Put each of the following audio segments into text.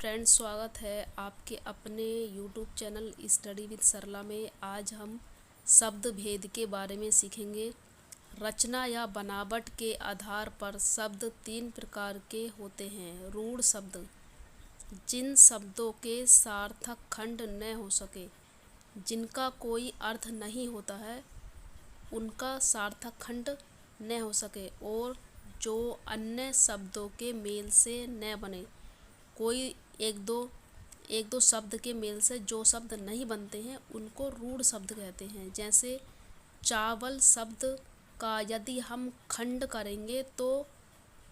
Friends, स्वागत है आपके अपने YouTube चैनल स्टडी विद सरला में। आज हम शब्द भेद के बारे में सीखेंगे। रचना या बनावट के आधार पर शब्द तीन प्रकार के होते हैं। रूढ़ शब्द, जिन शब्दों के सार्थक खंड न हो सके, जिनका कोई अर्थ नहीं होता है, उनका सार्थक खंड न हो सके, और जो अन्य शब्दों के मेल से न बने। कोई एक दो शब्द के मेल से जो शब्द नहीं बनते हैं उनको रूढ़ शब्द कहते हैं। जैसे चावल शब्द का यदि हम खंड करेंगे तो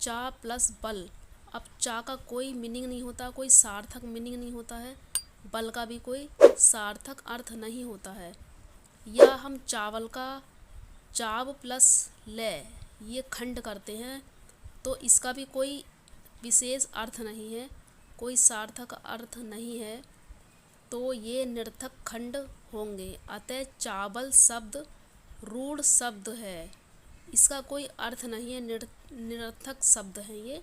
चा प्लस बल। अब चा का कोई मीनिंग नहीं होता, कोई सार्थक मीनिंग नहीं होता है, बल का भी कोई सार्थक अर्थ नहीं होता है। या हम चावल का चाव प्लस ले ये खंड करते हैं तो इसका भी कोई विशेष अर्थ नहीं है, कोई सार्थक अर्थ नहीं है, तो ये निरर्थक खंड होंगे। अतः चावल शब्द रूढ़ शब्द है, इसका कोई अर्थ नहीं है, निरर्थक शब्द है, ये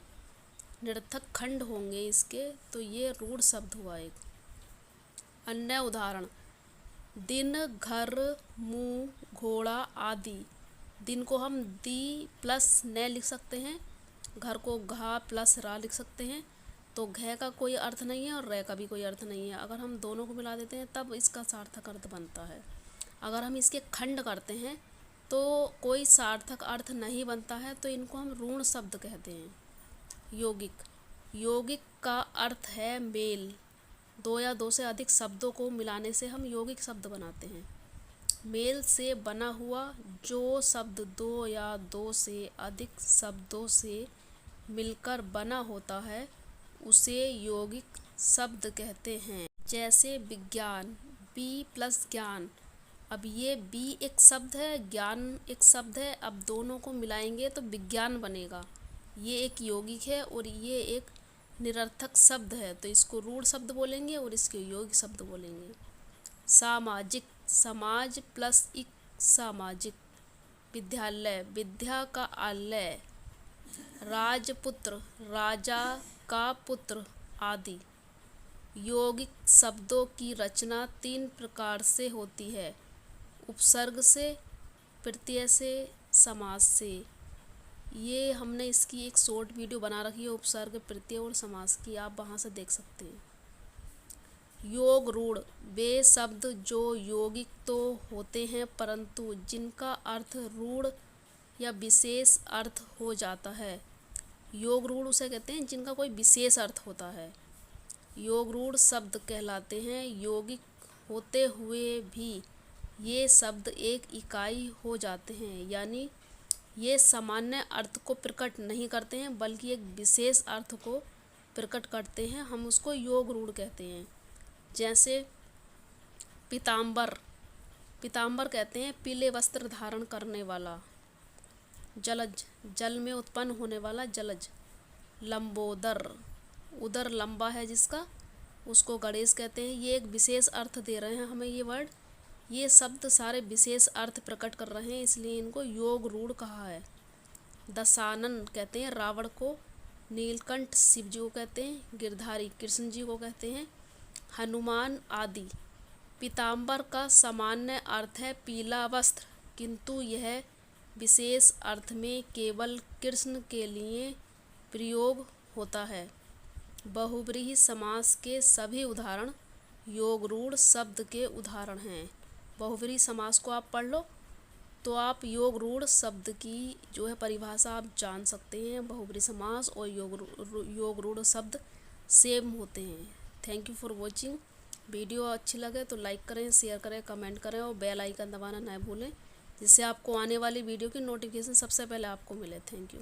निरर्थक खंड होंगे इसके, तो ये रूढ़ शब्द हुआ एक। अन्य उदाहरण, दिन, घर, मुंह, घोड़ा आदि। दिन को हम दी प्लस न लिख सकते हैं, घर को घा प्लस रा लिख सकते हैं, तो घ का कोई अर्थ नहीं है और रे का भी कोई अर्थ नहीं है। अगर हम दोनों को मिला देते हैं तब इसका सार्थक अर्थ बनता है। अगर हम इसके खंड करते हैं तो कोई सार्थक अर्थ नहीं बनता है, तो इनको हम रूढ़ शब्द कहते हैं। यौगिक, यौगिक का अर्थ है मेल। दो या दो से अधिक शब्दों को मिलाने से हम यौगिक शब्द बनाते हैं। मेल से बना हुआ जो शब्द दो या दो से अधिक शब्दों से मिलकर बना होता है उसे यौगिक शब्द कहते हैं। जैसे विज्ञान, बी प्लस ज्ञान। अब ये बी एक शब्द है, ज्ञान एक शब्द है, अब दोनों को मिलाएंगे तो विज्ञान बनेगा। ये एक यौगिक है और ये एक निरर्थक शब्द है, तो इसको रूढ़ शब्द बोलेंगे और इसके यौगिक शब्द बोलेंगे। सामाजिक, समाज प्लस इक सामाजिक। विद्यालय, विद्या का आलय। राजपुत्र, राजा का पुत्र आदि। यौगिक शब्दों की रचना तीन प्रकार से होती है: उपसर्ग से, प्रत्यय से, समास से। ये हमने इसकी एक शॉर्ट वीडियो बना रखी है उपसर्ग, प्रत्यय और समास की, आप वहाँ से देख सकते हैं। योग रूढ़, वे शब्द जो यौगिक तो होते हैं परंतु जिनका अर्थ रूढ़ या विशेष अर्थ हो जाता है। योग रूढ़ उसे कहते हैं जिनका कोई विशेष अर्थ होता है, योग रूढ़ शब्द कहलाते हैं। यौगिक होते हुए भी ये शब्द एक इकाई हो जाते हैं, यानी ये सामान्य अर्थ को प्रकट नहीं करते हैं बल्कि एक विशेष अर्थ को प्रकट करते हैं, हम उसको योग रूढ़ कहते हैं। जैसे पीताम्बर, पीताम्बर कहते हैं पीले वस्त्र धारण करने वाला। जलज, जल में उत्पन्न होने वाला जलज। लंबोदर, उदर लंबा है जिसका, उसको गणेश कहते हैं। ये एक विशेष अर्थ दे रहे हैं हमें ये वर्ड, ये शब्द सारे विशेष अर्थ प्रकट कर रहे हैं, इसलिए इनको योग रूढ़ कहा है। दशानन कहते हैं रावण को। नीलकंठ शिव जी को कहते हैं। गिरधारी कृष्ण जी को कहते हैं। हनुमान आदि। पीताम्बर का सामान्य अर्थ है पीला वस्त्र, किंतु यह विशेष अर्थ में केवल कृष्ण के लिए प्रयोग होता है। बहुब्रीहि समास के सभी उदाहरण योग रूढ़ शब्द के उदाहरण हैं। बहुब्रीहि समास को आप पढ़ लो तो आप योग रूढ़ शब्द की जो है परिभाषा आप जान सकते हैं। बहुब्रीहि समास और योग रूढ़ शब्द सेम होते हैं। Thank you for watching. Video अच्छी लगे तो लाइक करें, शेयर करें, कमेंट करें और बेल आइकन दबाना न भूलें, जिससे आपको आने वाली वीडियो की नोटिफिकेशन सबसे पहले आपको मिले। Thank you.